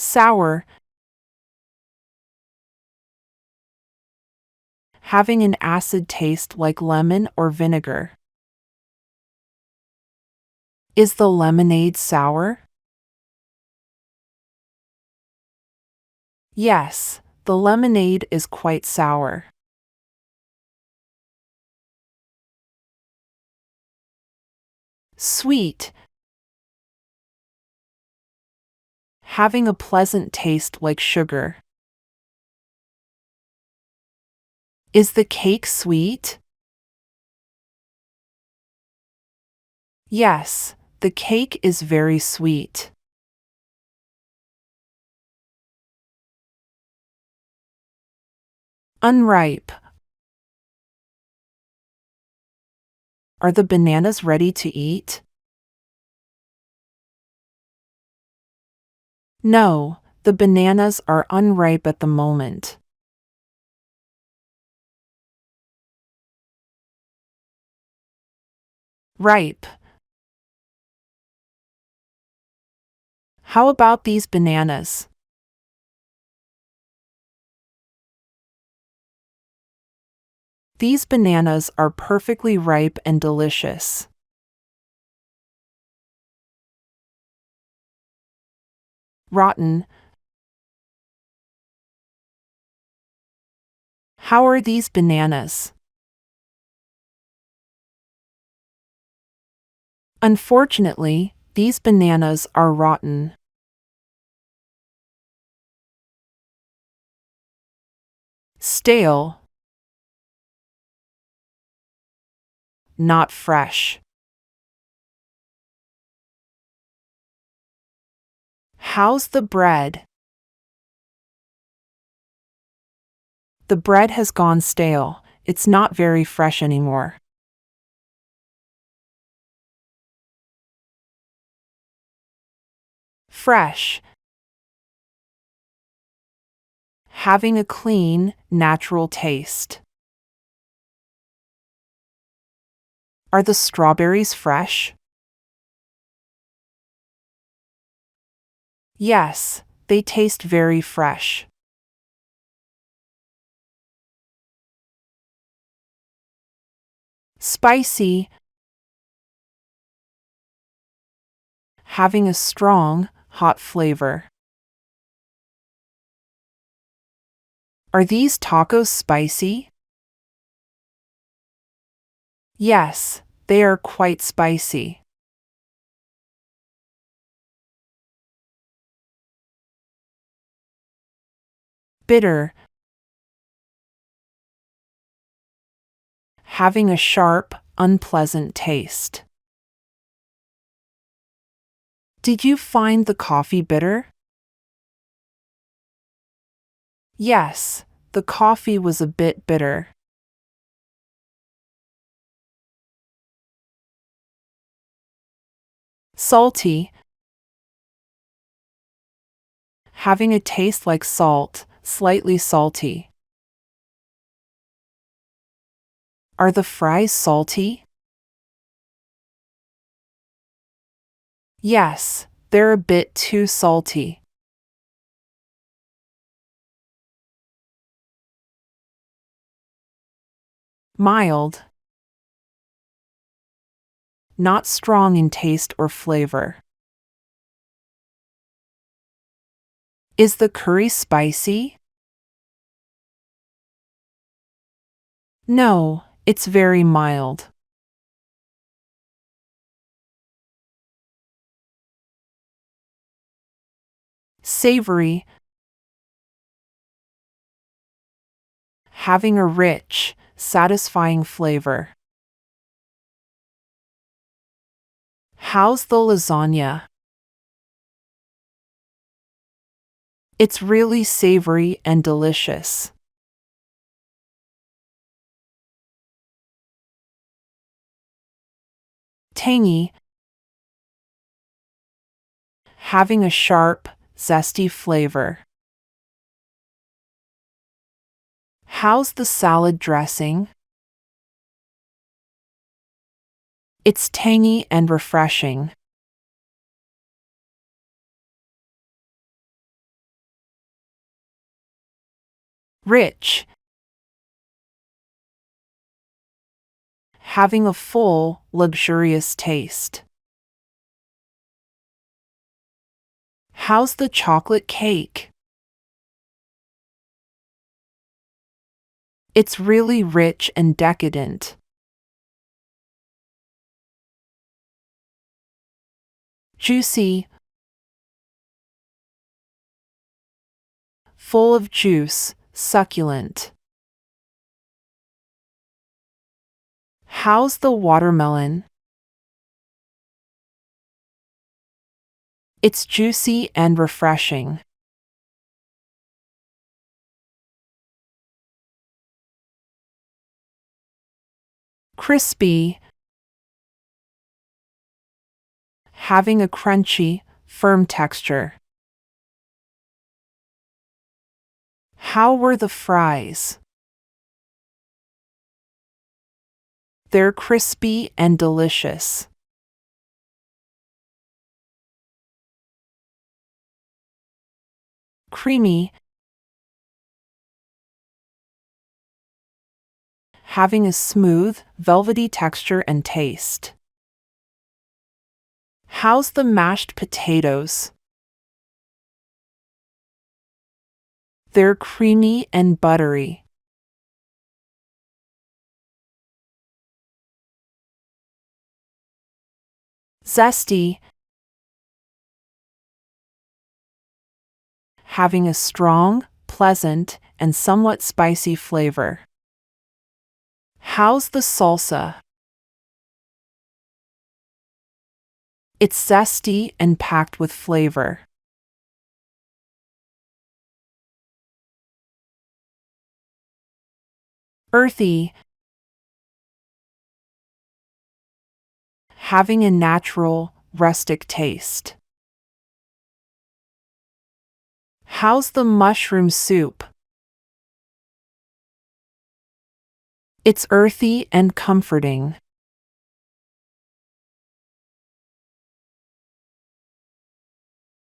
Sour. Having an acid taste like lemon or vinegar. Is the lemonade sour? Yes, the lemonade is quite sour. Sweet. Having a pleasant taste like sugar. Is the cake sweet? Yes, the cake is very sweet. Unripe. Are the bananas ready to eat? No, the bananas are unripe at the moment. Ripe. How about these bananas? These bananas are perfectly ripe and delicious. Rotten. How are these bananas? Unfortunately, these bananas are rotten. Stale. Not fresh. How's the bread? The bread has gone stale. It's not very fresh anymore. Fresh. Having a clean, natural taste. Are the strawberries fresh? Yes, they taste very fresh. Spicy. Having a strong, hot flavor. Are these tacos spicy? Yes, they are quite spicy. Bitter. Having a sharp, unpleasant taste. Did you find the coffee bitter? Yes, the coffee was a bit bitter. Salty. Having a taste like salt, slightly salty. Are the fries salty? Yes, they're a bit too salty. Mild. Not strong in taste or flavor. Is the curry spicy? No, it's very mild. Savory. Having a rich, satisfying flavor. How's the lasagna? It's really savory and delicious. Tangy. Having a sharp, zesty flavor. How's the salad dressing? It's tangy and refreshing. Rich. Having a full, luxurious taste. How's the chocolate cake? It's really rich and decadent. Juicy. Full of juice, succulent. How's the watermelon? It's juicy and refreshing. Crispy. Having a crunchy, firm texture. How were the fries? They're crispy and delicious. Creamy. Having a smooth, velvety texture and taste. How's the mashed potatoes? They're creamy and buttery. Zesty. Having a strong, pleasant, and somewhat spicy flavor. How's the salsa? It's zesty and packed with flavor. Earthy. Having a natural, rustic taste. How's the mushroom soup? It's earthy and comforting.